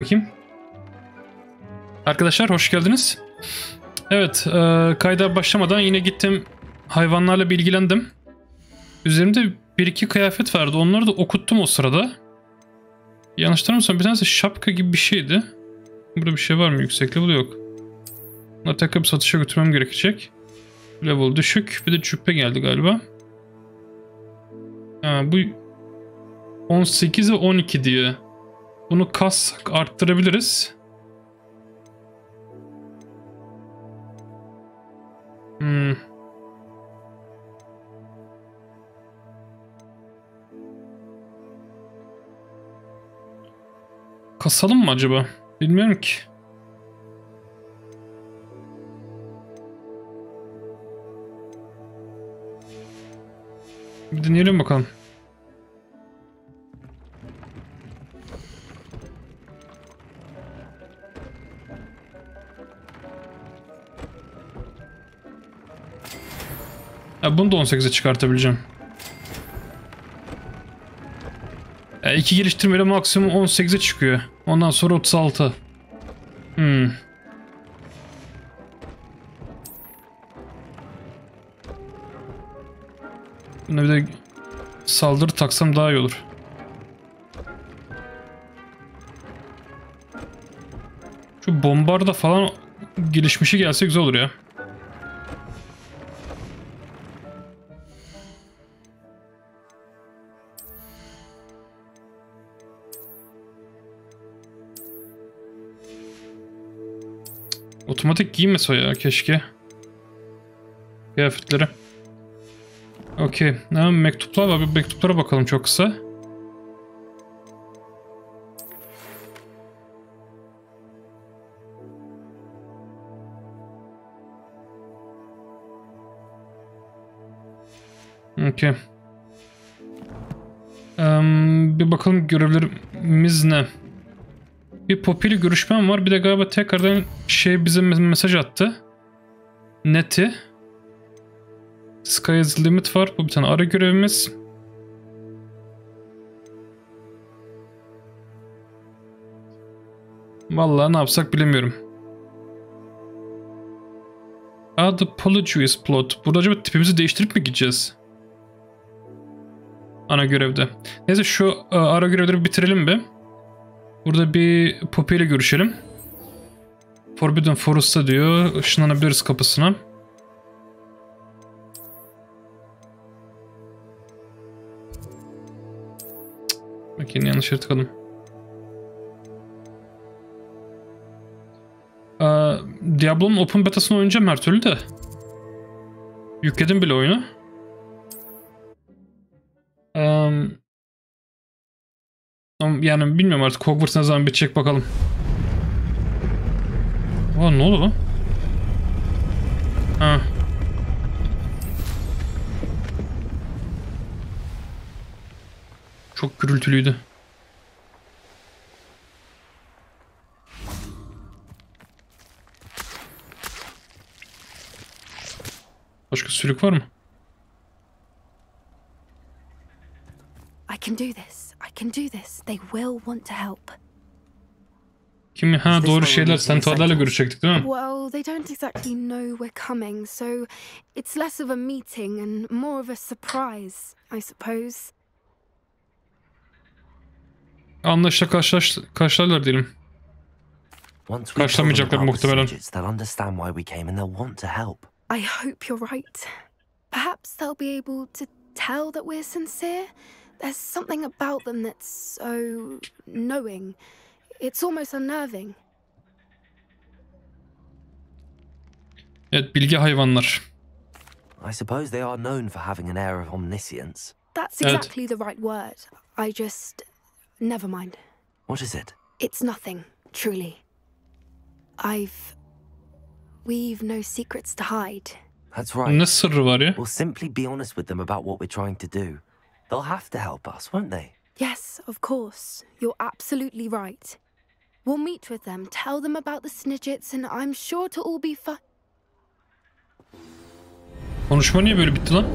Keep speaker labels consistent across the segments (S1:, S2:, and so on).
S1: Bakayım. Arkadaşlar hoş geldiniz. Evet, kayda başlamadan yine gittim hayvanlarla bilgilendim. Üzerimde bir iki kıyafet vardı. Onları da okuttum o sırada. Yanlış tanımıyorsam bir tanesi şapka gibi bir şeydi. Burada bir şey var mı? Yüksek level yok. Bunları tekrar bir satışa götürmem gerekecek. Level düşük. Bir de cübbe geldi galiba. Ha, bu 18 ve 12 diye. Bunu kassak arttırabiliriz. Kasalım mı acaba? Bilmiyorum ki. Bir deneyelim bakalım. Ya bunu da 18'e çıkartabileceğim. Ya iki geliştirmeyle maksimum 18'e çıkıyor. Ondan sonra 36. Buna bir de saldırı taksam daha iyi olur. Şu bombarda falan gelişmişi gelse güzel olur ya. Otomatik giymese o ya keşke. Kıyafetleri. Okey. Mektuplar var. Bir mektuplara bakalım çok kısa. Okey. Bir bakalım görevlerimiz ne? Bir Poppy ile görüşmem var. Bir de galiba tekrardan bize mesaj attı. Neti. Sky is the limit var. Bu bir tane ara görevimiz. Vallahi ne yapsak bilemiyorum. Add apologies plot. Burada acaba tipimizi değiştirip mi gideceğiz? Ana görevde. Neyse şu ara görevleri bitirelim bir. Burada bir Poppy ile görüşelim. Forbidden Forest'ta diyor. Işınlanabiliriz kapısına. Bakın yanlış yere tıkladım. Diablo'nun open beta'sını oynayacağım her türlü de. Yükledim bile oyunu. Yani bilmiyorum artık Hogwarts ne zaman bitecek bakalım. Aa, ne oldu lan? Ha. Çok gürültülüydü. Başka sülük var mı?
S2: I can do this. I can do this. They will want to help.
S1: Kim? Ha doğru şeyler. Sentuarlarla görüşecektik değil mi?
S2: Well, they don't exactly know we're coming, so it's less of a meeting and more of a surprise, I suppose.
S1: Anlaşla karşılarlar diyelim. Karşılamayacaklar muhtemelen.
S2: I hope you're right. Perhaps they'll be able to tell that we're sincere. There's something about them that's so knowing. It's almost unnerving.
S1: Evet, bilgi hayvanlar.
S3: I suppose they are known for having an air of omniscience.
S2: That's exactly the right word. I just... Never mind.
S3: What is it?
S2: It's nothing, truly. We've no secrets to hide.
S3: That's right.
S1: Ne sırrı var ya?
S3: We'll simply be honest with them about what we're trying to do. They'll have to help us, won't they?
S2: Yes, of course. You're absolutely right. We'll meet with them, tell them about the snidgets, and I'm sure to all be fine.
S1: Konuşma niye böyle bitti lan?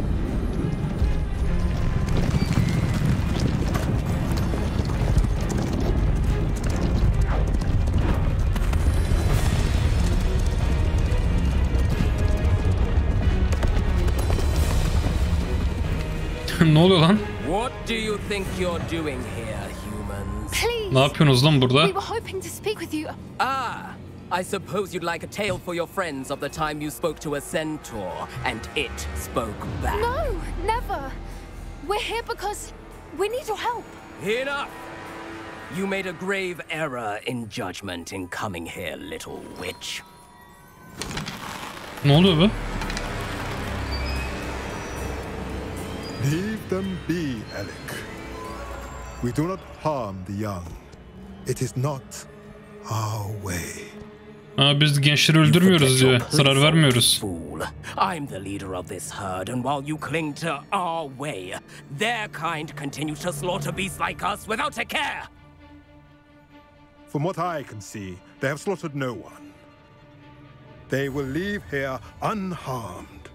S1: Ne oluyor lan?
S4: What do you think you're doing here, humans?
S2: Please.
S1: Ne yapıyorsunuz lan burada?
S2: We were hoping to speak with you.
S4: Ah, I suppose you'd like a tale for your friends of the time you spoke to a centaur and it spoke back.
S2: No, never. We're here because we need your help.
S4: Enough! You made a grave error in judgment in coming here, little witch.
S1: Ne oluyor be?
S5: Leave them be, Alec. We do not harm the young. It is not our way.
S1: Biz gençleri öldürmüyoruz diyor. Zarar vermiyoruz.
S4: Fool. I'm the leader of this herd, and while you cling to our way, their kind continue to slaughter beasts like us without a care.
S5: From what I can see, they have slaughtered no one. They will leave here unharmed.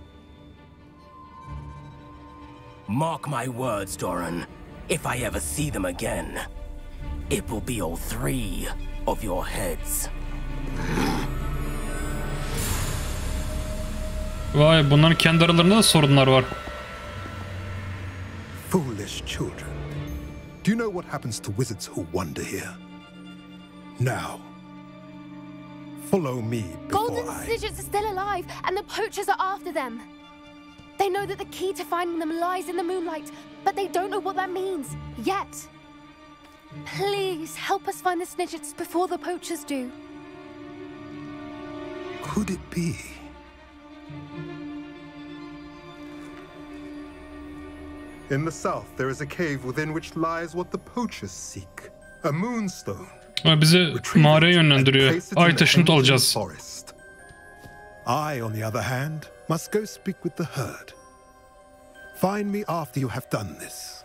S4: Mark my words, Doran. If I ever see them again, it will be all three of your heads.
S1: Vay, bunların kendi aralarında da sorunlar var.
S5: Foolish children. Do you know what happens to wizards who wander here? Now, follow me before
S2: Golden
S5: I...
S2: Snidgets are still alive, and the poachers are after them. They know that the key to finding them lies in the moonlight, but they don't know what that means, yet. Please, help us find the Snidgets before the poachers do.
S5: Could it be? In the south, there is a cave within which lies what the poachers seek. A moonstone.
S1: Bizi mağaraya yönlendiriyor. Ay taşıntı olacağız.
S5: I, on the other hand, must go speak with the herd. Find me after you have done this.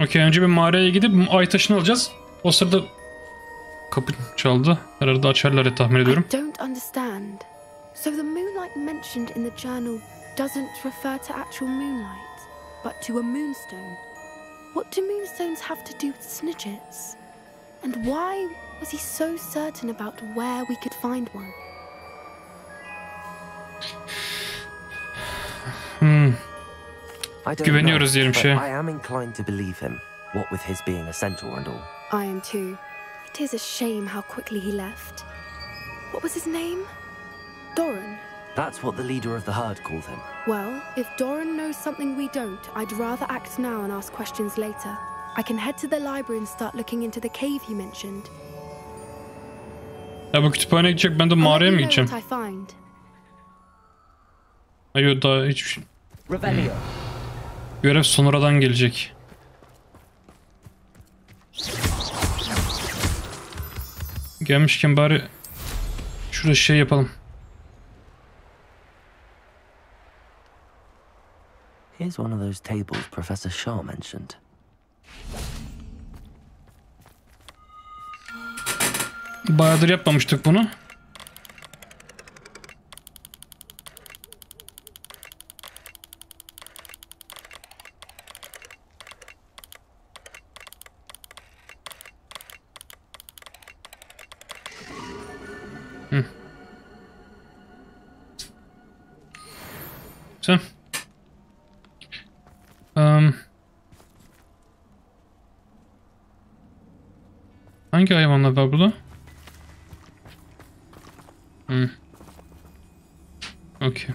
S1: Okey, önce bir mağaraya gidip ay taşını alacağız. O sırada kapı çaldı. Herhalde açarlar diye tahmin ediyorum.
S2: I don't understand. So the moonlight mentioned in the journal doesn't refer to actual moonlight, but to a moonstone. What do moonstones have to do with Snidgets? And why was he so certain about where we could find one?
S3: I don't
S1: Güveniyoruz
S3: know,
S1: diyelim
S3: but
S1: şeye.
S3: I am inclined to believe him, what with his being a centaur and all.
S2: I am too. It is a shame how quickly he left. What was his name? Doran.
S3: That's what the leader of the herd called him.
S2: Well, if Doran knows something we don't, I'd rather act now and ask questions later. I can head to the library and start looking into the cave he mentioned.
S1: Ya bu kütüphaneye gidecek, ben de mağaraya mı gideceğim?
S2: What I find.
S1: Hayır, daha hiçbir şey.
S4: Revelio.
S1: Görev sonradan gelecek. Gelmişken bari şurada şey yapalım.
S3: Here's one of those tables Professor Shaw mentioned.
S1: Bayağıdır yapmamıştık bunu. Sen. Hangi hayvanlar var burada? Okey.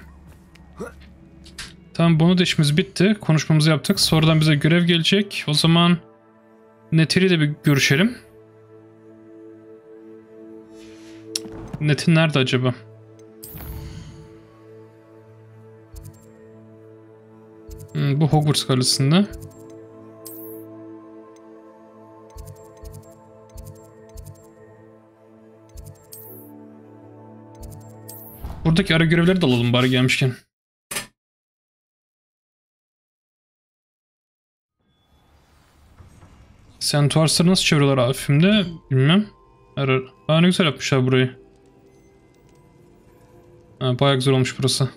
S1: Tamam, bunu da işimiz bitti. Konuşmamızı yaptık. Sonradan bize görev gelecek. O zaman Netiri de bir görüşelim. Net'in nerede acaba? Bu Hogwarts kalesinde. Buradaki ara görevleri de alalım bari gelmişken. Centaur'ları nasıl çeviriyorlar abi filmde bilmem. Ne güzel yapmışlar burayı. Bayağı güzel olmuş burası.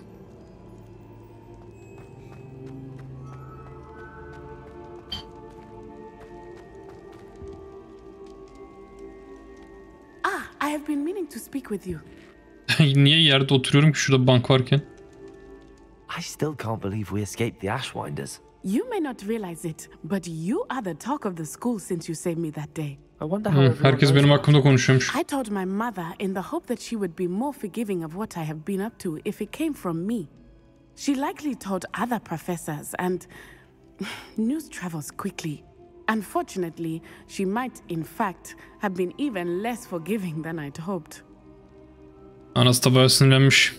S6: I have been meaning to speak with you.
S1: Niye yerde oturuyorum ki şurada bank varken?
S3: I still can't believe we escaped the Ashwinders.
S6: You may not realize it, but you are the talk of the school since you saved me that day.
S3: I wonder how everyone
S1: Herkes
S3: knows
S1: benim
S3: about
S1: hakkımda konuşuyormuş.
S6: I told my mother in the hope that she would be more forgiving of what I have been up to if it came from me. She likely told other professors, and news travels quickly. Unfortunately, she might, in fact, have been even less forgiving than I'd hoped.
S1: Anası da bayağı sinirlenmiş.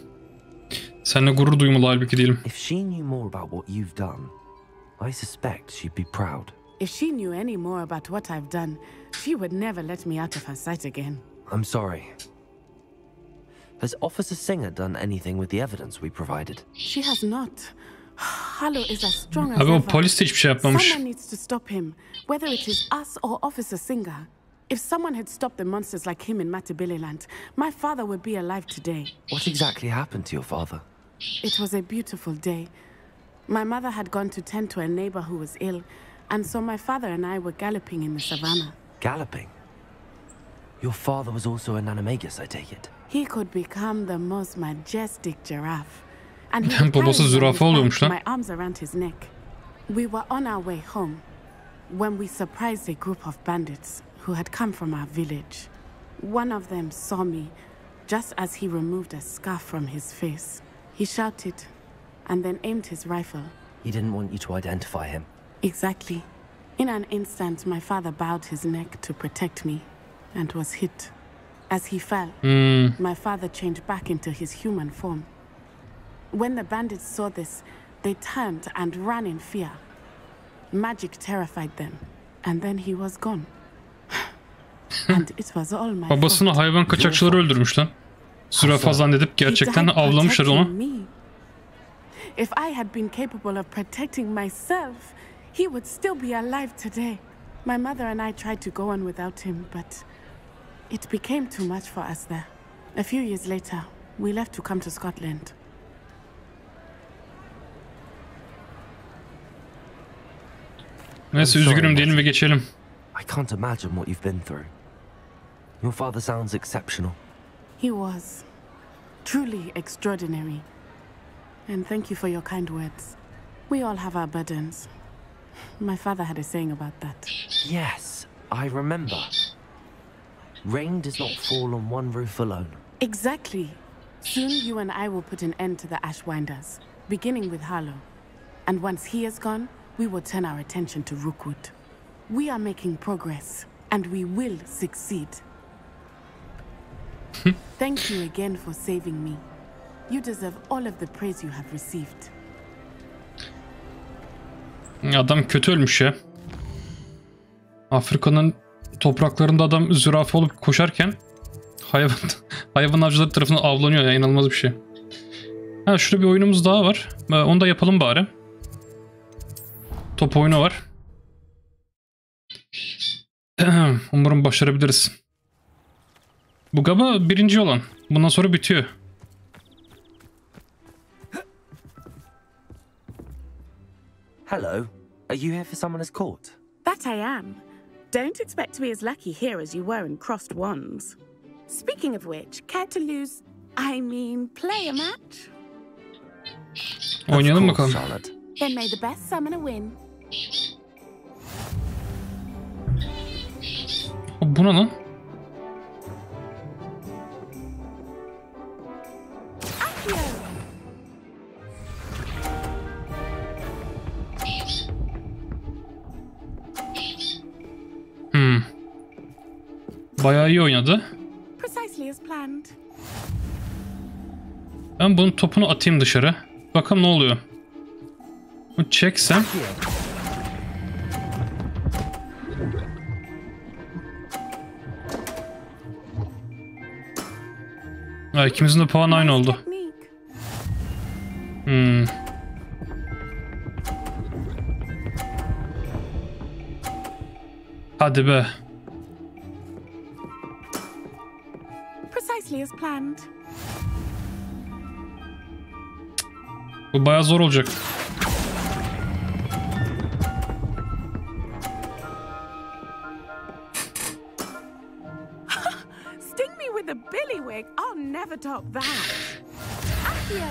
S1: Seninle gurur duymalı halbuki değilim.
S3: If she knew more about what you've done, I suspect she'd be proud.
S6: If she knew any more about what I've done, she would never let me out of her sight again.
S3: I'm sorry. Has Officer Singer done anything with the evidence we provided?
S6: She has not. Harlow is as strong as
S1: Abi o
S6: ever.
S1: polis de hiçbir şey yapmamış.
S6: Someone needs to stop him, whether it is us or Officer Singer. If someone had stopped the monsters like him in Matabeleland, my father would be alive today.
S3: What exactly happened to your father?
S6: It was a beautiful day. My mother had gone to tend to a neighbor who was ill, and so my father and I were galloping in the savannah.
S3: Galloping? Your father was also an animagus, I take it?
S6: He could become the most majestic giraffe. And he
S1: Babası
S6: would carry me on
S1: zürafa
S6: his back,
S1: oluyormuş lan.
S6: my arms around his neck. We were on our way home when we surprised a group of bandits who had come from our village. One of them saw me just as he removed a scarf from his face. He shouted and then aimed his rifle.
S3: He didn't want you to identify him.
S6: Exactly. In an instant, my father bowed his neck to protect me and was hit. As he fell, my father changed back into his human form. When the bandits saw this, they turned and ran in fear. Magic terrified them, and then he was gone. And it was all my
S1: Babasını
S6: fault.
S1: hayvan kaçakçıları öldürmüş lan. Zürafa zannedip gerçekten
S6: He died
S1: avlamışlar onu.
S6: protecting me. If I had been capable of protecting myself, he would still be alive today. My mother and I tried to go on without him, but it became too much for us there. A few years later, we left to come to Scotland.
S1: Neyse üzgünüm diyelim ve geçelim.
S3: I can't imagine what you've been through. Your father sounds exceptional.
S6: He was truly extraordinary. And thank you for your kind words. We all have our burdens. My father had a saying about that.
S3: Yes, I remember. Rain does not fall on one roof alone.
S6: Exactly. Soon you and I will put an end to the Ashwinders, beginning with Harlow. And once he is gone, we will turn our attention to Rookwood. We are making progress, and we will succeed. Thank you again for saving me. You deserve all of the praise you have received.
S1: Adam kötü ölmüş ya. Afrika'nın topraklarında adam zürafa olup koşarken hayvan avcıları tarafından avlanıyor ya, inanılmaz bir şey. Ha, şurada bir oyunumuz daha var. Onu da yapalım bari. Top oyunu var. Umarım başarabiliriz. Bu galiba birinci olan. Bundan sonra bitiyor.
S3: Hello. Are you here for someone as court?
S6: That I am. Don't expect to be as lucky here as you were in Crossed Wands. Speaking of which, care to lose, play a match?
S1: Oynayalım
S3: Of course,
S1: bakalım.
S3: Charlotte.
S6: Then may the best summoner win.
S1: Bu ne lan? Bayağı iyi oynadı.
S6: Precisely as planned.
S1: Ben bunun topunu atayım dışarı. Bakalım ne oluyor. Bu çeksem. Ha, ikimizin de puan aynı oldu. Hadi be.
S6: Precisely as planned.
S1: Bu bayağı zor olacak.
S6: Sting me with a billywig. I'll never top that. Accio.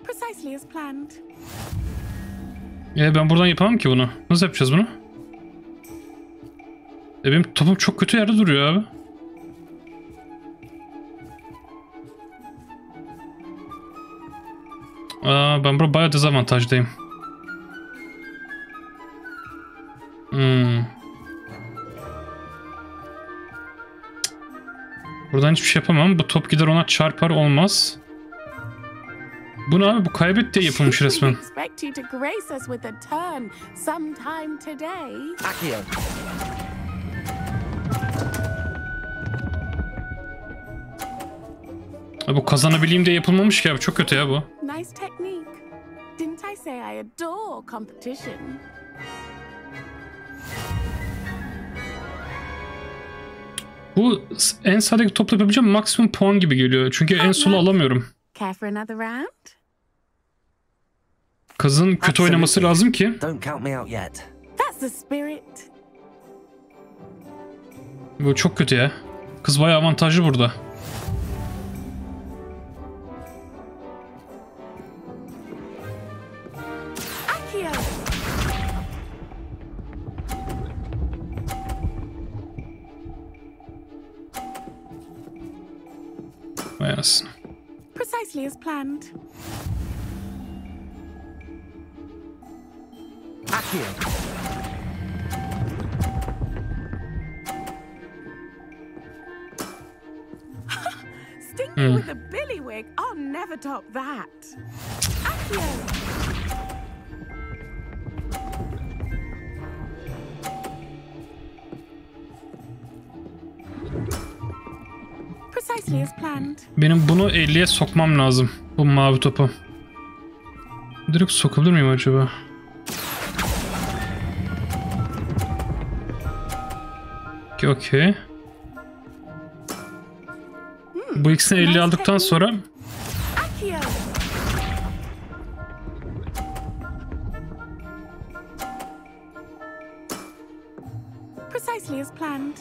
S6: Precisely as planned.
S1: Ben buradan yapamam ki bunu. Nasıl yapacağız bunu? Benim topum çok kötü yerde duruyor abi. Ben burada bayağı dezavantajdayım. Buradan hiçbir şey yapamam. Bu top gider ona çarpar, olmaz. Bu ne abi? Bu kaybet diye yapılmış resmen. Bu kazanabileyim diye yapılmamış ki abi. Çok kötü ya bu.
S6: Nice technique. Didn't I say I adore competition?
S1: Bu en sağdaki topla yapabileceğim maksimum puan gibi geliyor. Çünkü en solu alamıyorum.
S6: Care for another round?
S1: Kızın kötü oynaması lazım ki.
S3: Don't count me out yet.
S6: That's the spirit.
S1: Bu çok kötü ya. Kız bayağı avantajlı burada. Yes.
S6: Precisely as planned. Stinky with a billywig. I'll never top that. Accio. Precisely as planned.
S1: Benim bunu 50'ye sokmam lazım. Bu mavi topu. Direkt sokabilir miyim acaba? Okey. Bu ikisini 50 aldıktan sonra
S6: Precisely as planned.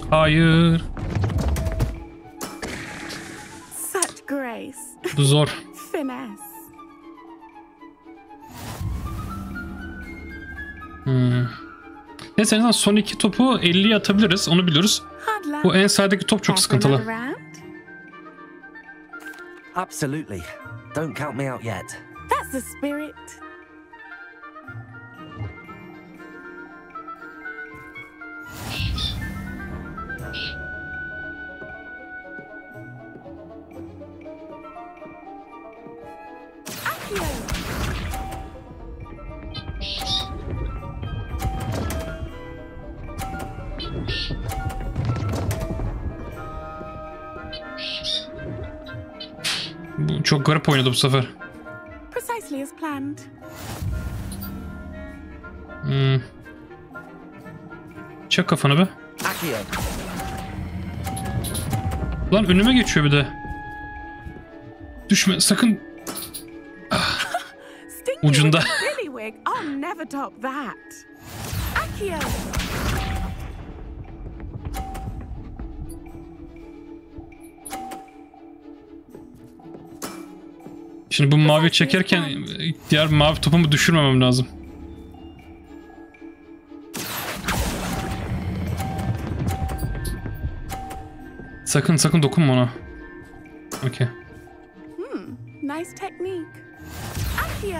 S6: Hayır. Such grace.
S1: Bu zor.
S6: Finesse.
S1: Neyse en azından son iki topu 50'ye atabiliriz. Onu biliyoruz. Bu en sağdaki top çok sıkıntılı.
S3: Absolutely. Don't count me out yet.
S6: That's the spirit.
S1: Bu çok garip oynadı bu sefer.
S6: Precisely as planned.
S1: Çak kafanı be. Lan önüme geçiyor bir de. Düşme sakın. Ucunda. Şimdi bu mavi çekerken diğer mavi topumu düşürmemem lazım. Sakın dokunma ona. Okay.
S6: Nice technique. Accio.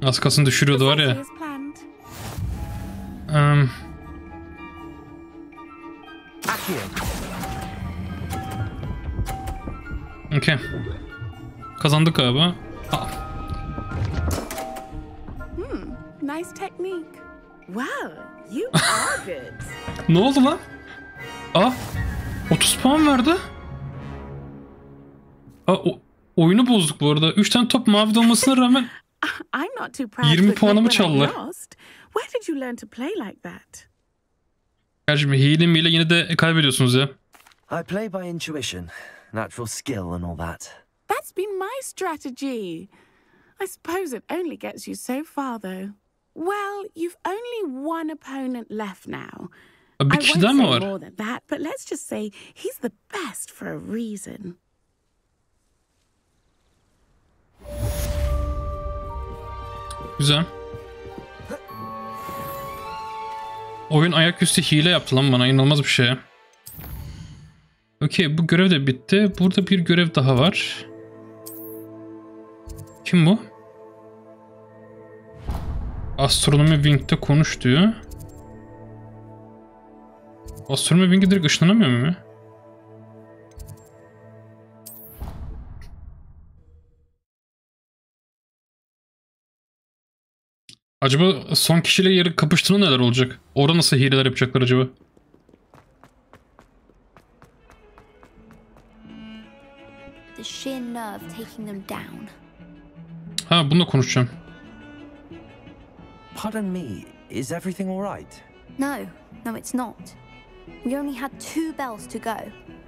S1: Az kalsın düşürüyordu var ya. Okay. Kazandık galiba.
S6: Nice technique. Wow, you are good.
S1: Ne oldu lan? 30 puan verdi. Oyunu bozduk bu arada. 3 tane top mavide olmasına rağmen
S6: I'm not too proud
S1: 20
S6: to
S1: puanımı
S6: admit when I
S1: çaldılar.
S6: lost. Where did you learn to play like that?
S1: Kardeşim hile miyle yine de kaybediyorsunuz ya.
S3: I play by intuition, natural skill and all that.
S6: That's been my strategy. I suppose it only gets you so far, though. Well, you've only one opponent left now.
S1: Bir
S6: I
S1: kişi
S6: won't
S1: daha mı
S6: say
S1: var?
S6: more than that, but let's just say he's the best for a reason.
S1: Güzel. Oyun ayaküstü hile yaptı lan bana. İnanılmaz bir şey. Okey, bu görev de bitti. Burada bir görev daha var. Kim bu? Astronomi Wing'de konuş diyor. Astronomi Wing'e direkt ışınlanamıyor mu ya? Acaba son kişiyle yeri kapıştığında neler olacak? Orada nasıl hileler yapacaklar acaba?
S2: The sheer nerve taking them down.
S1: Ha, bununla konuşacağım.
S3: Pardon me, is everything all right?
S2: No, it's not. We only had 2 bells to go,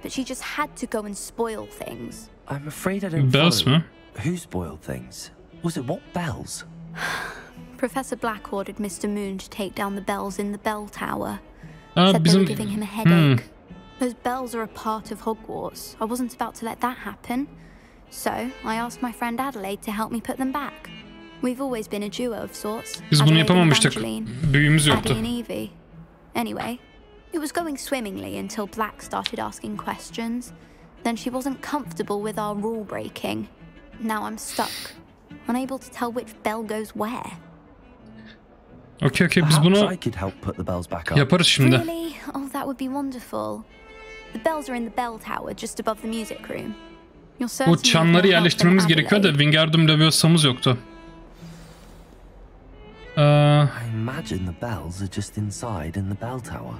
S2: but she just had to go and spoil things.
S3: I'm afraid I don't
S1: Bells
S3: follow.
S1: mı?
S3: Who spoiled things? Was it what bells?
S2: Professor Black ordered Mr. Moon to take down the bells in the bell tower.
S1: Aa,
S2: Said they
S1: bizim...
S2: were giving him a headache. Those bells are a part of Hogwarts. I wasn't about to let that happen. So I asked my friend Adelaide to help me put them back. We've always been a duo of sorts.
S1: Biz bunu
S2: Adelaide and
S1: yapamamıştık.
S2: Evangeline,
S1: Büyüğümüz
S2: Addie
S1: yoktu.
S2: and Evie. Anyway, it was going swimmingly until Black started asking questions. Then she wasn't comfortable with our rule breaking. Now I'm stuck, unable to tell which bell goes where.
S1: Okey, biz
S3: Perhaps
S1: bunu
S3: I could help put the bells back up.
S1: yaparız şimdi.
S2: Really? Oh, that would be wonderful. The bells are in the bell tower just above the music room. You'll
S1: Bu
S2: certainly have
S1: çanları
S2: more help than
S1: yerleştirmemiz gerekiyor da
S2: Adelaide.
S1: Wingardium Leviosamız yoktu.
S3: I imagine the bells are just inside in the bell tower.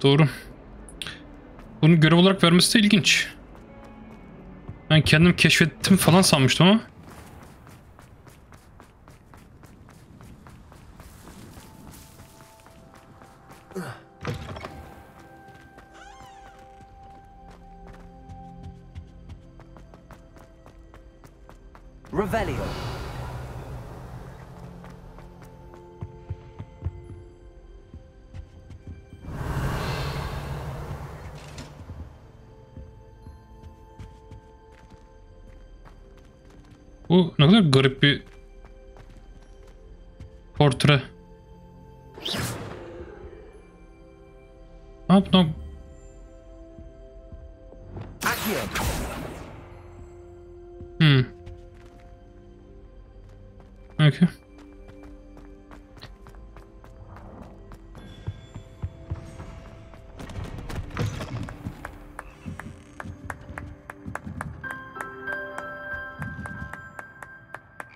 S1: Doğru. Bunu görev olarak vermesi de ilginç. Ben kendim keşfettim falan sanmıştım ama.
S3: Revelio.
S1: Bu ne kadar garip bir portre. Ne yaptın?
S3: Accio.
S1: Okay.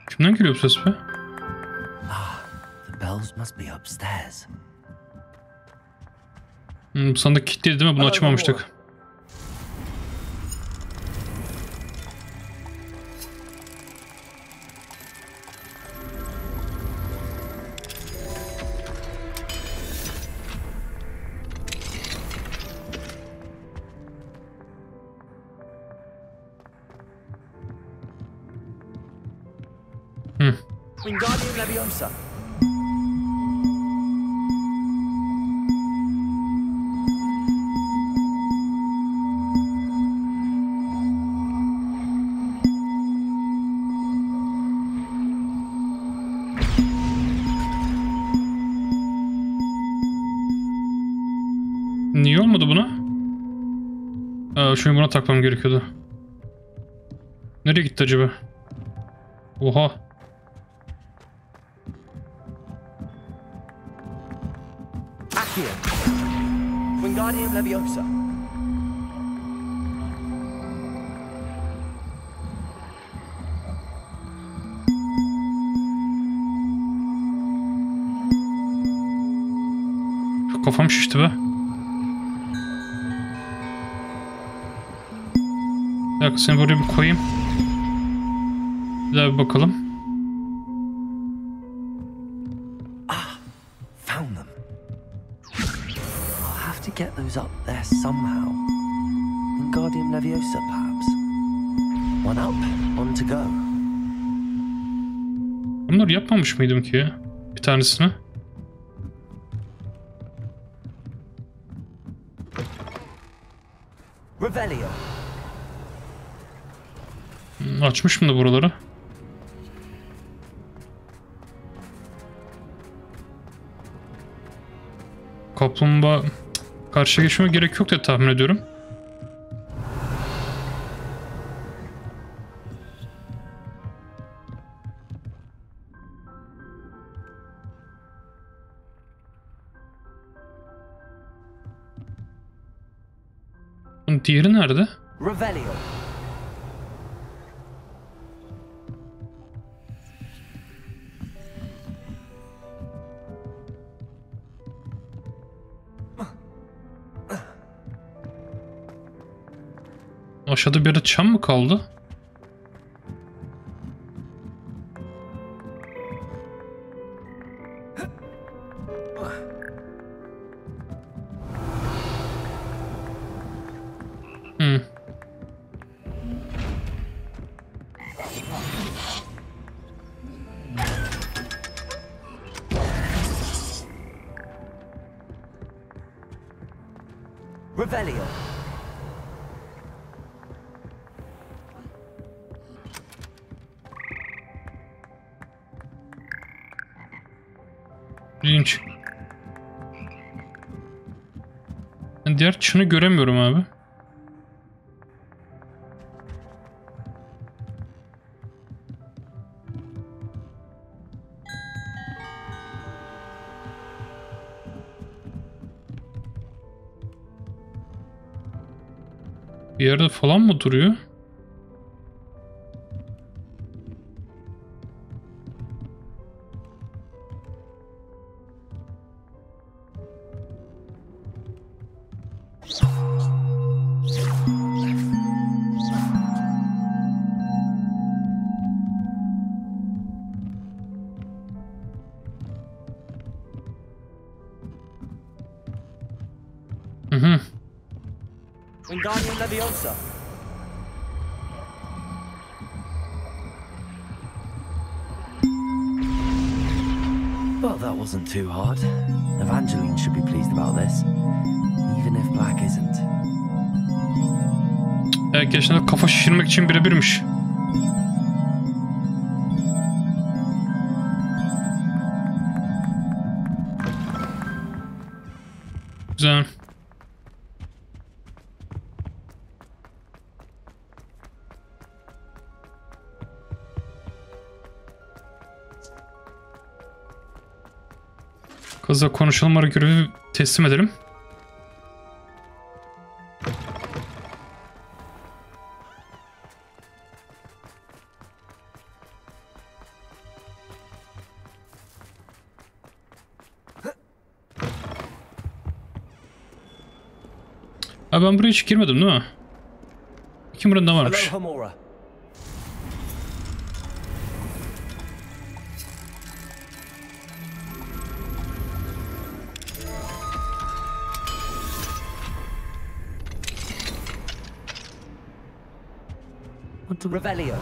S1: Kimden geliyor bu ses be?
S3: The bells must be upstairs.
S1: Sandık kilitliydi değil mi? Bunu açamamıştık.
S3: Wingardium Leviosa.
S1: Niye olmadı buna? Şunu buna takmam gerekiyordu. Nereye gitti acaba? Oha.
S3: Accio. Wingardium Leviosa.
S1: Kafam şişti be. Ya Seni buraya bir koyayım. Bir daha bir bakalım.
S3: Found them. I'll have to get those up there somehow. Wingardium Leviosa, perhaps. One up, one to go.
S1: Bunları yapmamış mıydım ki ya? Bir tanesini.
S3: Revelio.
S1: Açmışım da buraları. Kaplumbağa karşıya geçmeme gerek yok diye tahmin ediyorum. Diğeri nerede?
S3: Revelio.
S1: Aşağıda bir yerde çam mı kaldı?
S3: Revelio.
S1: İlginç. Ben diğer çını göremiyorum abi. Bir yerde falan mı duruyor?
S3: Wingardium Leviosa. Well, that wasn't too hard. Evangeline should be pleased about this, even if Black isn't.
S1: Gerçekten kafa şişirmek için birebirmiş. Güzel. Kızla konuşalım, görevi teslim edelim. Abi ben buraya hiç girmedim değil mi? Kim burada varmış?
S3: Revelio.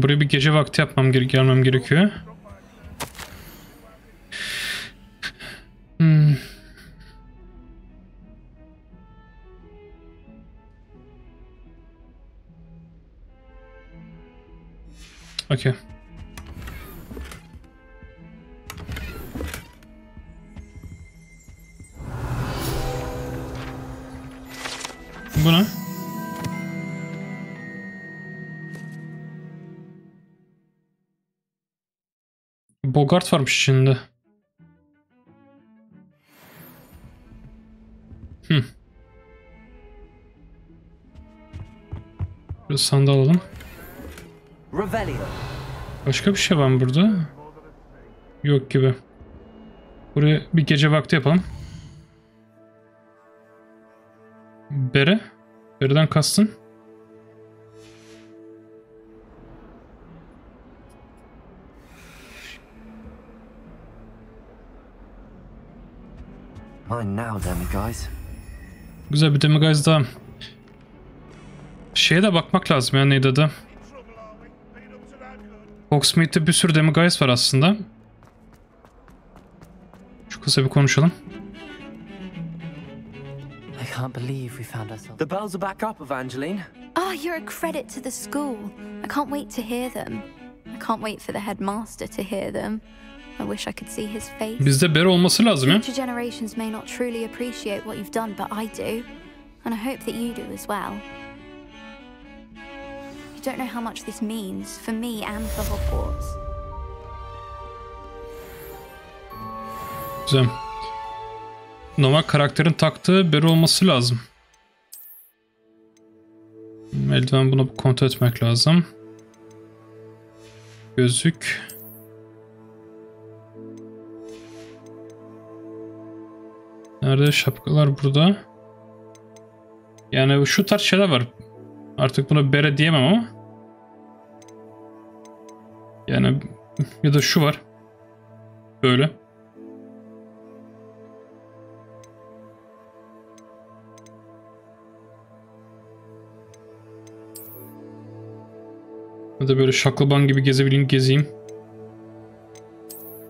S1: Buraya bir gece vakti gelmem gerekiyor. Okay. Bu ne? Bogart varmış içinde. Biraz sandal alalım. Başka bir şey var mı burada? Yok gibi. Buraya bir gece vakti yapalım. Bere? Bere'den kastın?
S3: Mine now, demiguise.
S1: Güzel bir demiguise daha. Şeye de bakmak lazım ya, neydi adı? Hogsmeade'de bir sürü demiguise var aslında. Şu kısa bir konuşalım.
S3: I can't believe we found ourselves. The bells are back up, Evangeline.
S2: Oh, you're a credit to the school. I can't wait to hear them. I can't wait for the headmaster to hear them. I wish I could see his face.
S1: Bizde Bere olması lazım ya.
S2: Future generations may not truly appreciate what you've done, but I do. And I hope that you do as well. You don't know how much this means for me and for Hogwarts.
S1: Güzel. Normal karakterin taktığı Bere olması lazım. Eldiven, bunu kontrol etmek lazım. Gözlük. Nerede? Şapkalar burada. Yani şu tarz şeyler var. Artık buna Bere diyemem ama. Yani ya da şu var. Böyle. Ya da böyle şaklaban gibi gezeyim.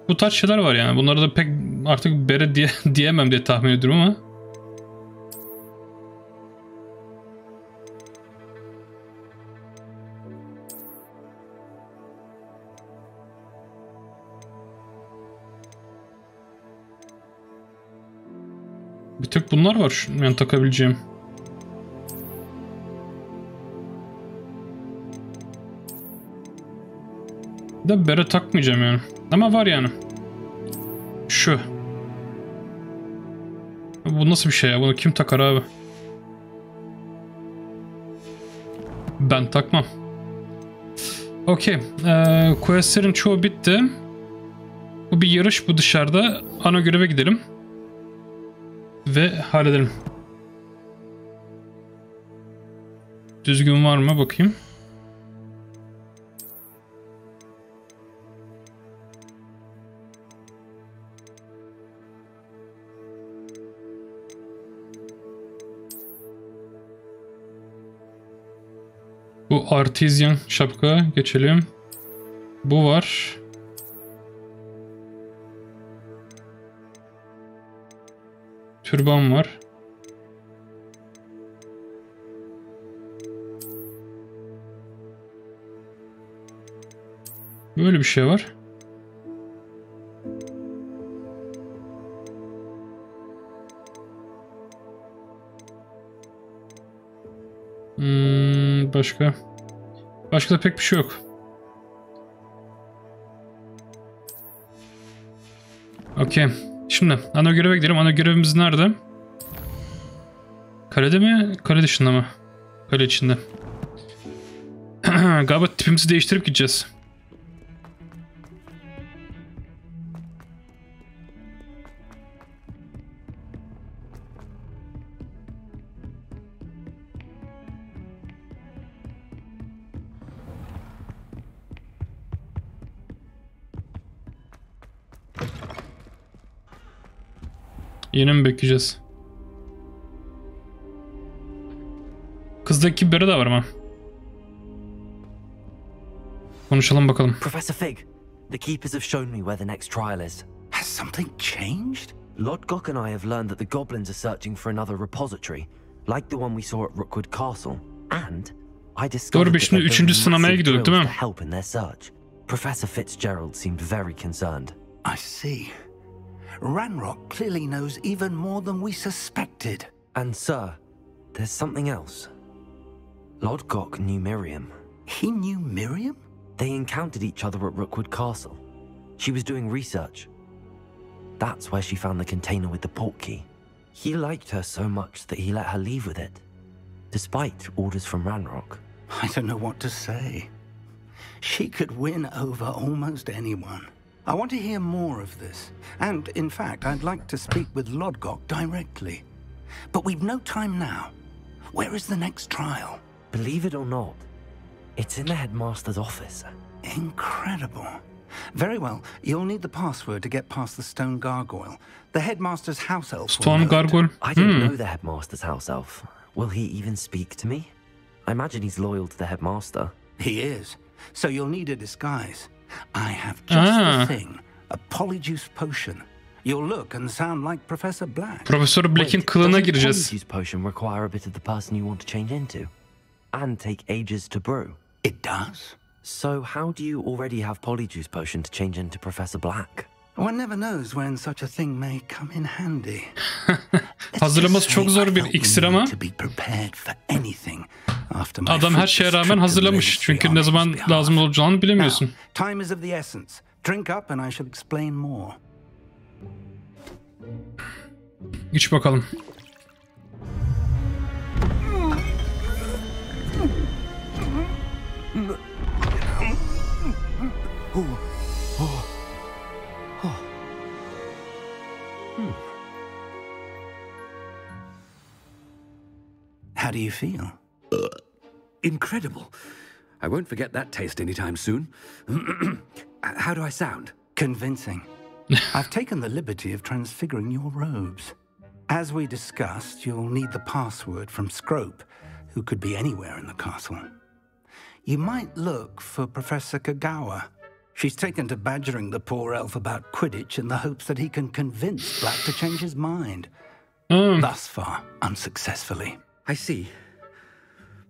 S1: Bu tarz şeyler var yani. Bunları da pek artık Bere diyemem diye tahmin ediyorum ama. Bir tek bunlar var yani takabileceğim. Bir de Bere takmayacağım yani. Ama var yani. Şu. Bu nasıl bir şey ya? Bunu kim takar abi? Ben takmam. Okey. Questlerin çoğu bitti. Bu bir yarış, bu dışarıda. Ana göreve gidelim. Ve halledelim. Düzgün var mı? Bakayım. Bu artizyan şapka, geçelim. Bu var. Türban var. Böyle bir şey var. Başka. Başka da pek bir şey yok. Okey. Şimdi ana göreve gidelim. Ana görevimiz nerede? Kalede mi? Kale dışında mı? Kale içinde. Galiba tipimizi değiştirip gideceğiz. Yine mi bekleyeceğiz? Kızdaki Bere de var ama. Konuşalım bakalım.
S3: Professor Fig, the keepers have shown me where the next trial is.
S7: Has something changed?
S3: Lord Gok and I have learned that the goblins are searching for another repository, like the one we saw at Rookwood Castle. And I discovered
S1: Doğru, şimdi üçüncü sınamaya gidiyorduk değil mi?
S3: help in their search. Professor Fitzgerald seemed very concerned.
S7: I see. Ranrock clearly knows even more than we suspected.
S3: And sir, there's something else. Lord Gok knew Miriam.
S7: He knew Miriam?
S3: They encountered each other at Rookwood Castle. She was doing research. That's where she found the container with the portkey. He liked her so much that he let her leave with it, despite orders from Ranrock.
S7: I don't know what to say. She could win over almost anyone. I want to hear more of this. And, in fact, I'd like to speak with Lodgok directly. But we've no time now. Where is the next trial?
S3: Believe it or not, it's in the headmaster's office.
S7: Incredible. Very well. You'll need the password to get past the stone gargoyle. The headmaster's house elf.
S1: Stone gargoyle.
S3: I don't know the headmaster's house elf. Will he even speak to me? I imagine he's loyal to the headmaster.
S7: He is. So you'll need a disguise. I have just the thing. A polyjuice potion. You'll look and sound like Professor Black.
S1: Profesör Black'in kılığına gireceğiz.
S3: Does polyjuice potion require a bit of the person you want to change into? And take ages to brew?
S7: It does.
S3: So how do you already have polyjuice potion to change into Professor Black?
S7: One never knows when such a thing may come in handy.
S1: Hazırlaması çok zor bir iksir ama adam her şeye rağmen hazırlamış. Çünkü ne zaman lazım olacağını bilemiyorsun.
S7: Time is of the essence. Drink up and I shall explain more.
S1: İç bakalım.
S7: How do you feel?
S8: Incredible. I won't forget that taste anytime soon. How do I sound?
S7: Convincing. I've taken the liberty of transfiguring your robes. As we discussed, you'll need the password from Scrope, who could be anywhere in the castle. You might look for Professor Kagawa. She's taken to badgering the poor elf about Quidditch in the hopes that he can convince Black to change his mind. Thus far, unsuccessfully.
S8: I see.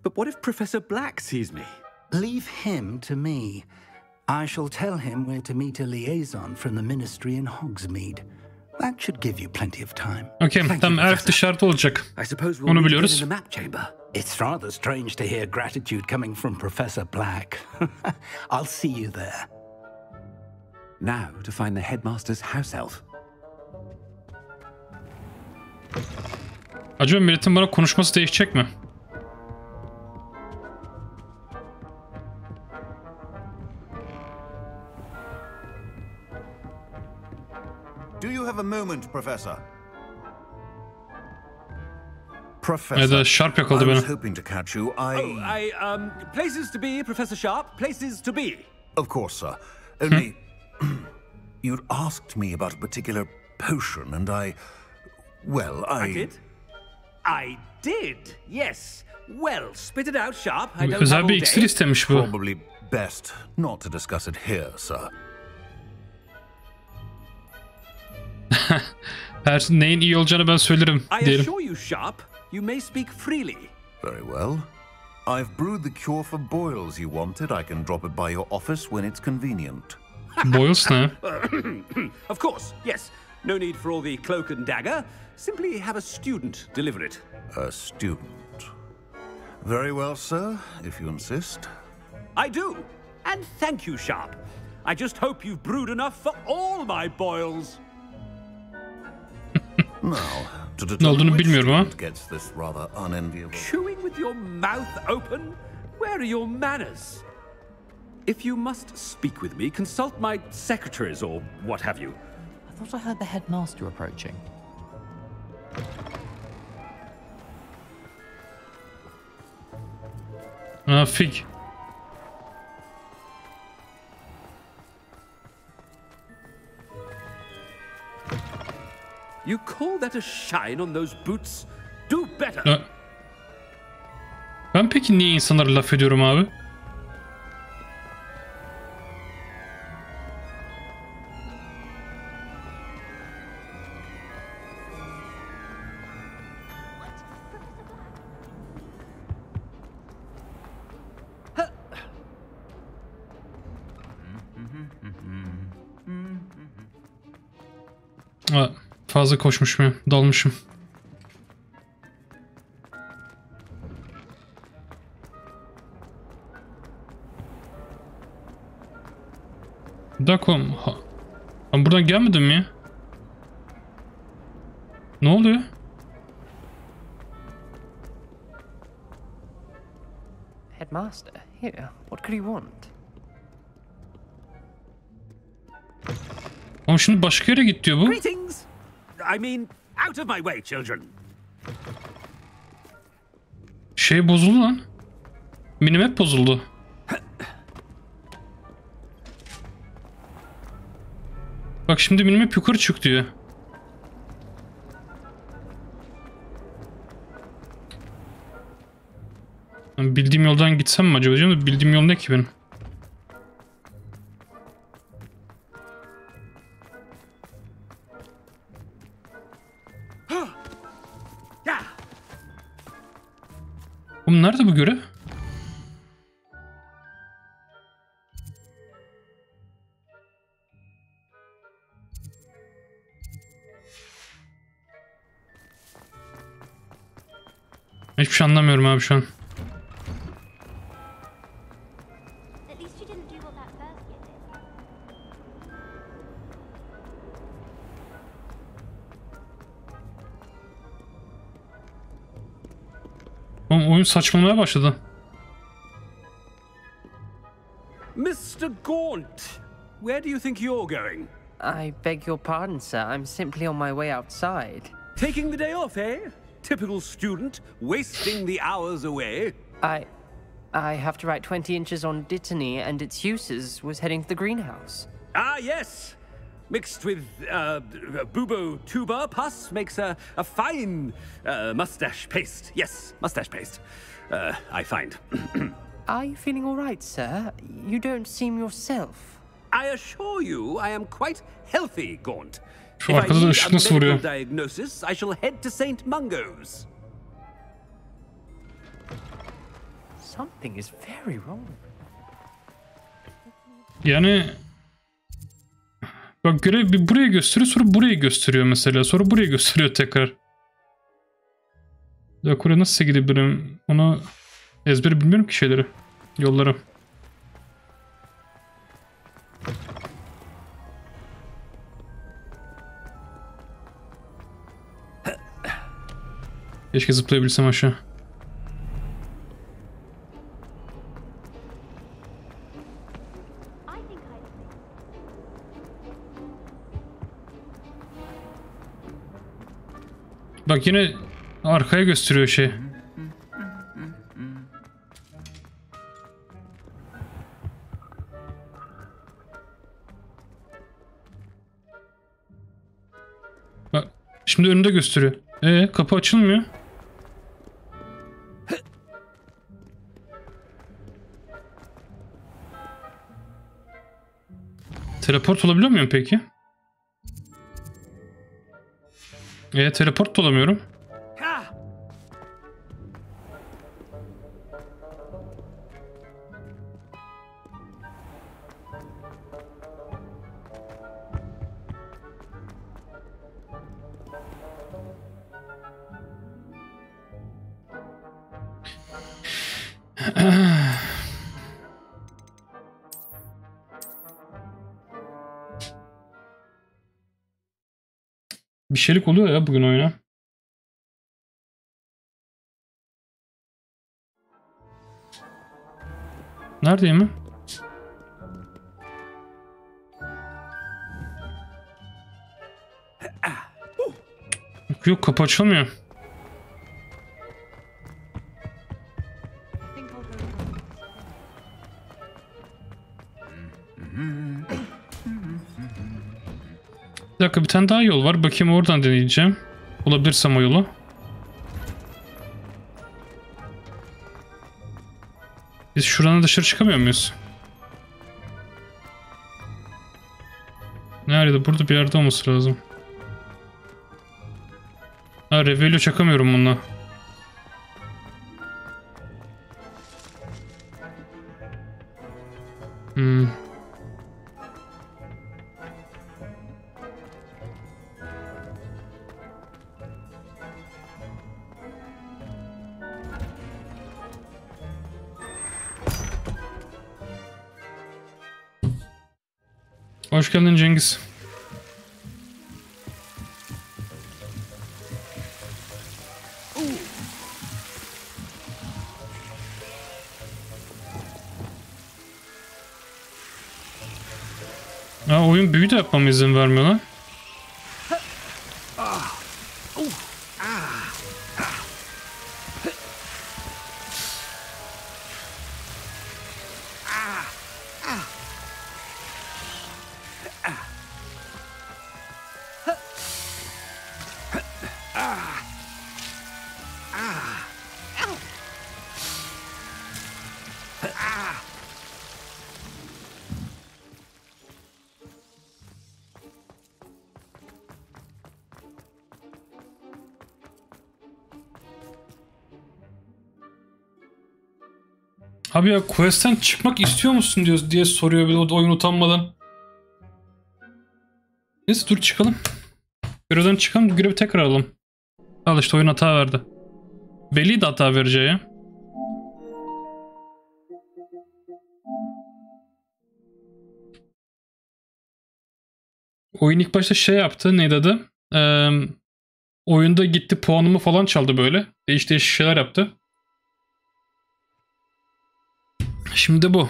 S8: But what if Professor Black sees me?
S7: Leave him to me. I shall tell him where to meet a liaison from the ministry in Hogsmeade. That should give you plenty of time.
S1: Okay, tam elf dışarıda olacak. Onu biliyoruz.
S7: It's rather strange to hear gratitude coming from Professor Black. I'll see you there.
S8: Now to find the headmaster's house elf.
S1: Acaba milletin bana konuşması değişecek mi?
S9: Do you have a moment, Professor?
S1: Ya da Sharp yakaladı
S9: I was
S1: beni.
S9: hoping to catch you.
S8: Places to be, Professor Sharp. Places to be.
S9: Of course, sir. Only you'd asked me about a particular potion, and I
S8: did. I did. Yes. Well, spit it out, Sharp. I don't have
S1: Özel
S8: all
S1: bir iksir
S8: day.
S1: istemiş bu.
S9: probably best not to discuss it here, sir.
S1: Her neyin iyi olacağını ben söylerim
S8: I
S1: diyelim.
S8: assure you, Sharp, you may speak freely.
S9: Very well. I've brewed the cure for boils you wanted. I can drop it by your office when it's convenient.
S1: Boils ne?
S8: Of course, yes. No need for all the cloak and dagger. Simply have a student deliver it.
S9: A student. Very well, sir, if you insist.
S8: I do. And thank you, Sharp. I just hope you've brewed enough for all my boils.
S9: Now, to
S1: Ne
S9: determine
S1: olduğunu
S9: which
S1: bilmiyorum ama.
S9: student gets this rather unenviable.
S8: Chewing with your mouth open? Where are your manners? If you must speak with me, consult my secretaries or what have you.
S10: I thought I heard the headmaster approaching.
S1: Fig.
S8: You call that a shine on those boots? Do better.
S1: Ben peki niye insanlara laf ediyorum abi? Fazla koşmuşum, dalmışım. Bir dakika, ben buradan gelmedim mi ya? Ne oluyor?
S10: Headmaster, here. What could he want?
S1: Ama şimdi başka yere git diyor bu.
S8: Greetings. I mean, out of my way, children.
S1: Şey bozuldu lan. Minimap bozuldu. Bak şimdi minimap yukarı çık diyor. Bildiğim yoldan gitsem mi acaba diyeceğim de bildiğim yol ne ki benim? Oğlum nerede bu görev? Hiçbir şey anlamıyorum abi şu an. Oğlum oyun saçmalamaya başladı.
S8: Mr. Gaunt, where do you think you're going?
S10: I beg your pardon, sir. I'm simply on my way outside.
S8: Taking the day off, eh? Typical student, wasting the hours away.
S10: I have to write 20 inches on Dittany and its uses. Was heading to the greenhouse.
S8: Ah, yes. Mixed with bubo tuber pus makes a fine mustache paste. Yes, mustache paste. I find.
S10: Are you feeling all right, sir? You don't seem yourself.
S8: I assure you, I am quite healthy, Gaunt.
S1: Şu arkada ışık nasıl vuruyor?
S8: Diagnosis, I shall head to St. Mungo's.
S10: Something is very wrong.
S1: Yani bak görev bir buraya gösteriyor, sonra buraya gösteriyor mesela, sonra buraya gösteriyor tekrar. Ya oraya nasıl gidebilirim? Onu ezbere bilmiyorum ki şeyleri, yolları. Keşke zıplayabilsem aşağı. Bak yine arkaya gösteriyor şey. Bak şimdi önünde gösteriyor. Kapı açılmıyor. Teleport olabiliyor muyum peki? Teleport da olamıyorum. Bir şeylik oluyor ya bugün oyuna. Neredeyim mi? Yok kapı açılmıyor. Bir dakika bir tane daha yol var. Bakayım oradan deneyeceğim. Bulabilirsem o yolu. Biz şuradan dışarı çıkamıyor muyuz? Nerede? Burada bir yerde olması lazım. Ha, Revelio çakamıyorum bununla. Hoş geldin Cengiz. Oyun büyü de yapmama izin vermiyor lan. Abi ya quest'ten çıkmak istiyor musun diye soruyor bir de oyun utanmadan. Neyse dur çıkalım. Görevden çıkalım, görevi tekrar alalım. Al işte oyun hata verdi. Belliydi hata vereceği ya. Oyun ilk başta şey yaptı, neydi adı? Oyunda gitti puanımı falan çaldı böyle. Değişik şeyler yaptı. Şimdi bu.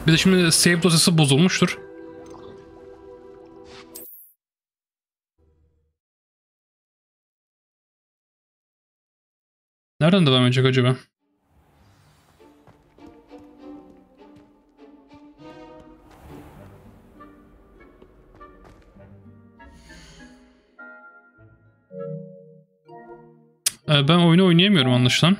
S1: Bir de şimdi save dosyası bozulmuştur. Nereden devam edecek acaba? Ben oyunu oynayamıyorum anlaşılan.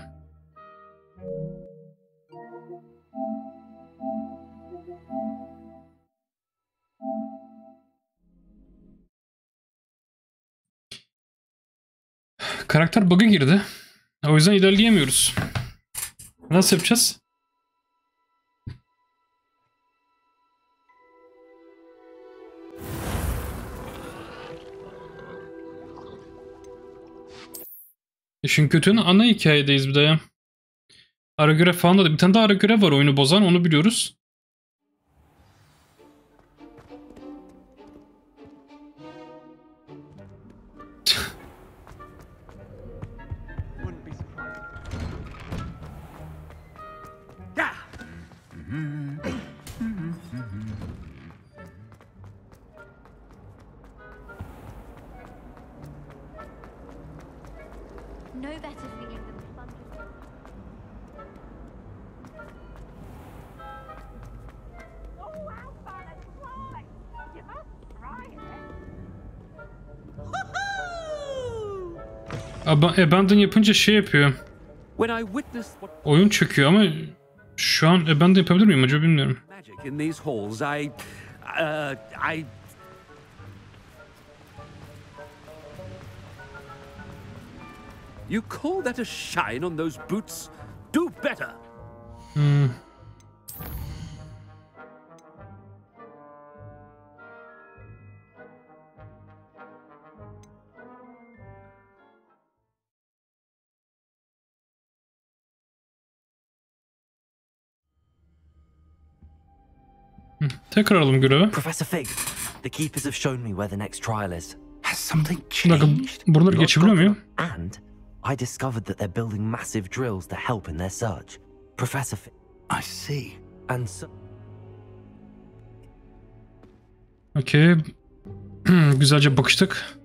S1: Karakter bug'a girdi. O yüzden ilerleyemiyoruz. Nasıl yapacağız? İşin kötüğünü ana hikayedeyiz bir de ya. Ara görev falan da bir tane daha ara görev var oyunu bozan, onu biliyoruz.
S11: No better feeling than plunging. Oh, how fun and fly! You must try it.
S1: Abandon yapınca şey yapıyor. Oyun çöküyor ama şu an abandon yapabilir miyim acaba bilmiyorum.
S8: You call that a shine on those boots? Do better.
S1: Tekrar alalım görevi.
S3: Professor Fig, the keepers have shown me where the next trial is.
S7: Has something changed?
S1: Buraları geçebiliyor muyum?
S3: And I discovered that they're building massive drills to help in their search. Professor Fig.
S7: I see.
S3: And so...
S1: Okay. Güzelce bakıştık.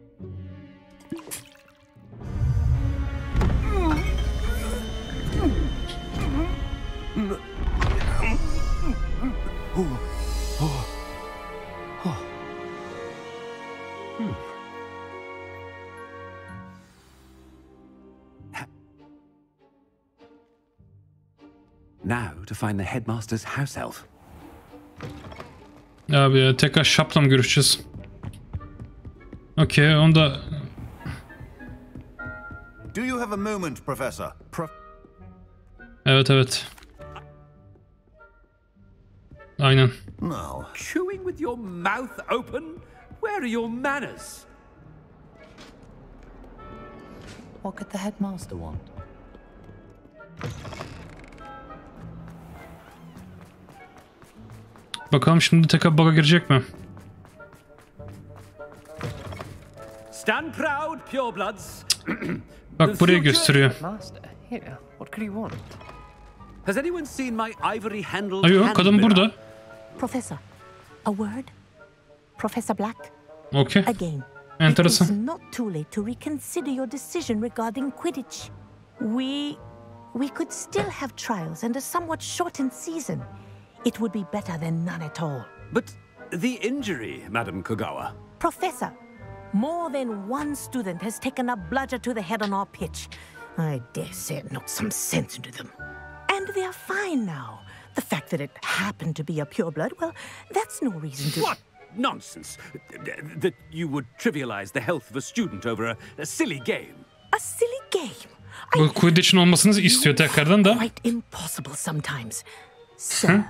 S8: Now to find the headmaster's house elf.
S1: Abi ya tekrar Şap'la mı görüşeceğiz? Okey, onda...
S9: Do you have a moment, Professor?
S1: Evet. Aynen.
S9: No.
S8: Chewing with your mouth open? Where are your manners?
S12: What could the headmaster want?
S1: Bakalım şimdi tekrar bug'a girecek mi?
S8: Stand proud, purebloods.
S1: Bak buraya gösteriyor.
S10: Master, here. What could he want?
S8: Has anyone seen my ivory-handled
S1: Ayo, kadın burada.
S12: Professor, a word? Professor Black?
S1: Okay.
S12: Again.
S1: Enteresan.
S12: It is not too late to reconsider your decision regarding Quidditch. We could still have trials and a somewhat shortened season. It would be better than none at all.
S8: But the injury, Madam Kogawa.
S12: Professor, More than one student has taken a bludger to the head on our pitch. I dare say it knocked some sense into them. And they're fine now. The fact that it happened to be a pureblood, well, that's no reason to...
S8: What nonsense! That you would trivialize the health of a student over a silly game.
S12: A silly game?
S1: Bu Quidditch'in olmasını istiyor tekrardan da.
S12: Quite impossible sometimes. Sir,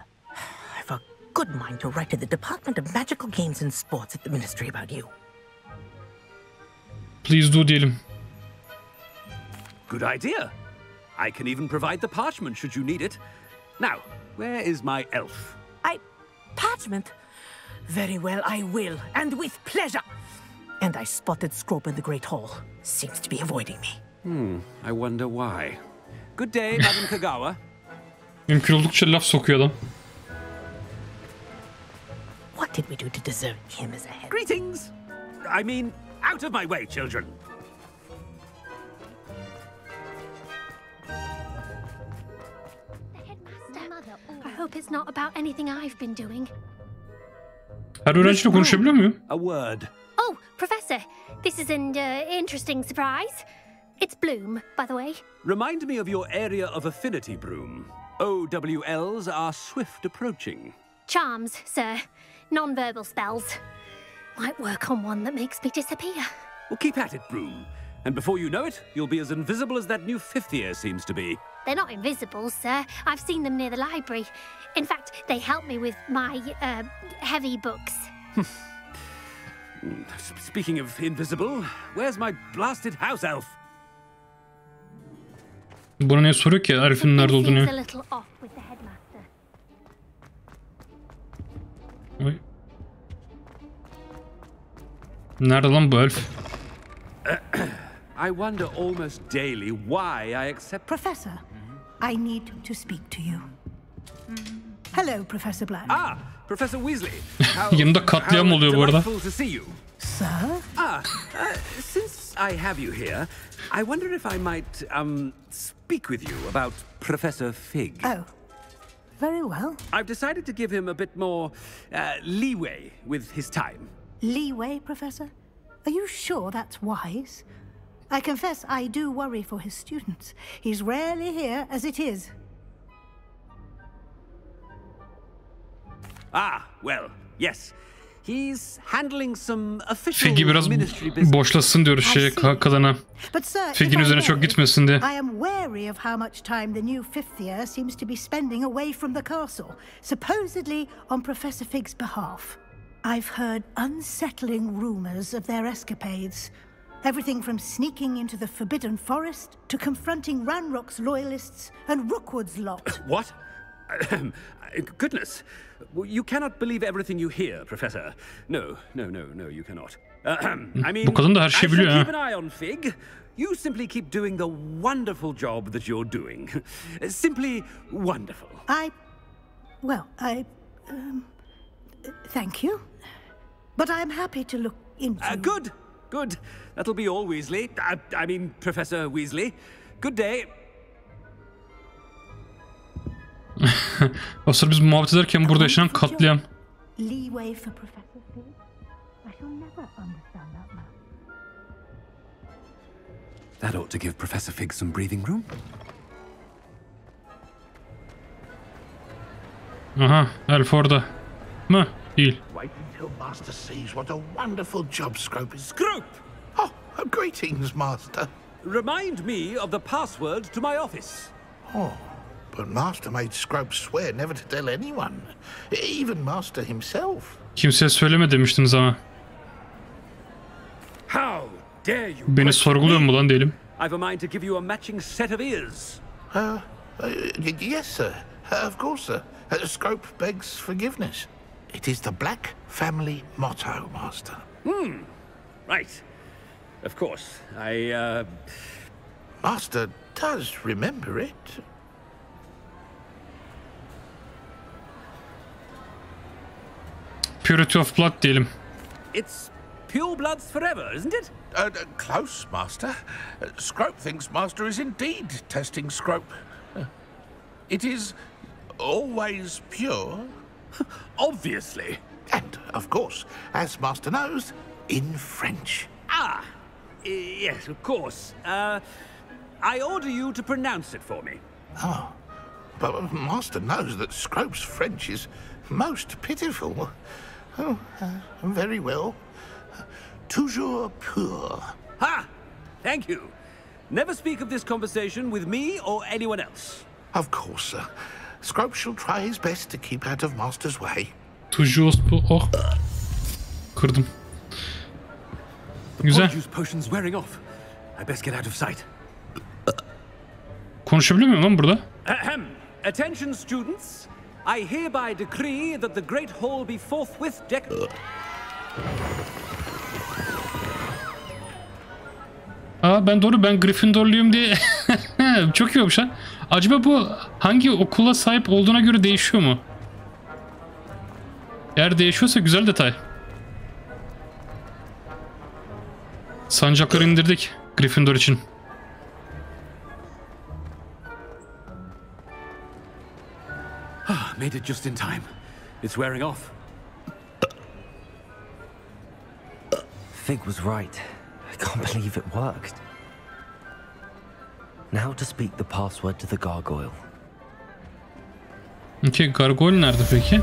S12: I've a good mind to write to the Department of Magical Games and Sports at the Ministry about you.
S1: Please do diyelim.
S8: Good idea. I can even provide the parchment should you need it. Now, where is my elf?
S12: Parchment? Very well, I will, and with pleasure. And I spotted Scrope in the Great Hall. Seems to be avoiding me.
S8: I wonder why. Good day, Madam Kagawa.
S1: Mümkün oldukça laf sokuyor adam.
S12: What did we do to deserve him as a head?
S8: Greetings! I mean, out of my way, children.
S11: I hope it's not about anything I've been doing.
S1: Her öğrenciyle konuşabiliyor muyum?
S8: A word.
S11: Oh, Professor, this is an interesting surprise. It's Bloom, by the way.
S8: Remind me of your area of affinity, Broom. OWLs are swift approaching.
S11: Charms, sir. Non-verbal spells. Might work on one that makes me disappear.
S8: Well, keep at it, Broom. And before you know it, you'll be as invisible as that new 5th year seems to be.
S11: They're not invisible, sir. I've seen them near the library. In fact, they help me with my, heavy books.
S8: Speaking of invisible, where's my blasted house elf?
S1: Bana ne soruyor ki Arif'in nerede olduğunu ya?
S11: A little off with the headmaster.
S1: Oy. Nerede lan bu elf?
S8: I wonder almost daily why I accept...
S13: Professor, I need to speak to you. Hello, Professor Black.
S8: Ah, Professor Weasley.
S1: Yanımda katliam oluyor bu arada.
S8: Delightful to see you.
S13: Sir?
S8: Since I have you here, I wonder if I might, speak with you about Professor Fig.
S13: Oh, very well.
S8: I've decided to give him a bit more, leeway with his time.
S13: Leeway, Professor? Are you sure that's wise? I confess I do worry for his students. He's rarely here as it is.
S8: Ah, well, yes. He's handling some official
S1: Fig'i biraz
S8: ministry business.
S1: boşlasın diyoruz kadına.
S13: But sir,
S1: Fig'in üzerine çok gitmesin diye.
S13: I am wary of how much time the new 5th year seems to be spending away from the castle, supposedly on Professor Fig's behalf. I've heard unsettling rumors of their escapades. Everything from sneaking into the Forbidden Forest to confronting Ranrock's loyalists and Rookwood's lot.
S8: What? Goodness. You cannot believe everything you hear, Professor. No, you cannot. I mean,
S1: bu kadın da her şeyi biliyor ha.
S8: Keep an eye on Fig. You simply keep doing the wonderful job that you're doing. Simply wonderful.
S13: Thank you. But I'm happy to look into...
S8: Good. That'll be all, Weasley. I mean, Professor Weasley. Good day.
S1: O sırada biz muhabbet ederken burada yaşanan katliam.
S13: Leeway for Professor Fig? I shall never understand that man.
S8: That ought to give Professor Fig some breathing room.
S1: Aha, elf orada. Mı? Değil.
S14: Wait until Master sees what a wonderful job Scrope is...
S8: Scrope!
S14: Oh, greetings, Master.
S8: Remind me of the password to my office.
S14: Oh, but Master made Scrope swear never to tell anyone. Even Master himself.
S1: Kimseye söyleme demiştiniz ama.
S8: How dare you?
S1: Beni sorguluyor mu lan diyelim.
S8: I've a mind to give you a matching set of ears.
S14: Yes, sir. Of course, sir. Scrope begs forgiveness. It is the Black family motto, Master.
S8: Right. Of course.
S14: Master does remember it.
S1: Purity of blood diyelim.
S8: It's pure bloods forever, isn't it?
S14: Close, Master. Scrope thinks Master is indeed testing Scrope. It is always pure.
S8: Obviously.
S14: And, of course, as Master knows, in French.
S8: Yes, of course. I order you to pronounce it for me.
S14: Oh, but Master knows that Scrope's French is most pitiful. Oh, very well. Toujours pur.
S8: Ha! Thank you. Never speak of this conversation with me or anyone else.
S14: Of course, sir. Scrope shall try his best to keep out of Master's way.
S1: Toujours pur. Oh. Kırdım. Güzel.
S8: Potion's wearing off. I best get out of sight.
S1: Konuşabiliyor muyum lan burada?
S8: Ahem. Attention students. I hereby decree that the Great Hall be forthwith
S1: ben Gryffindorluyum diye. Çok iyi olmuş ha. Acaba bu hangi okula sahip olduğuna göre değişiyor mu? Eğer değişiyorsa güzel detay. Sancakları indirdik Gryffindor için.
S8: Made it just in time. It's wearing off.
S3: Fig was right. I can't believe it worked. Now to speak the password to the gargoyle.
S1: Okay, gargoyle nerede peki?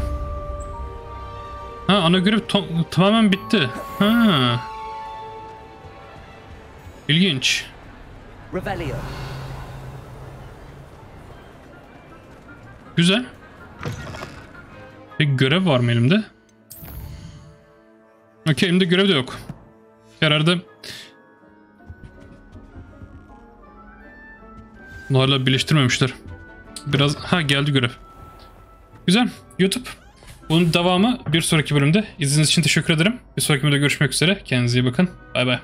S1: Ha, ana görev tamamen bitti. Ha. İlginç.
S10: Revelio.
S1: Güzel. Peki görev var mı elimde? Okey, elimde görev de yok. Herhalde bunu hala birleştirmemişler. Biraz geldi görev. Güzel. YouTube. Bunun devamı bir sonraki bölümde. İzlediğiniz için teşekkür ederim. Bir sonraki bölümde görüşmek üzere. Kendinize iyi bakın. Bay bay.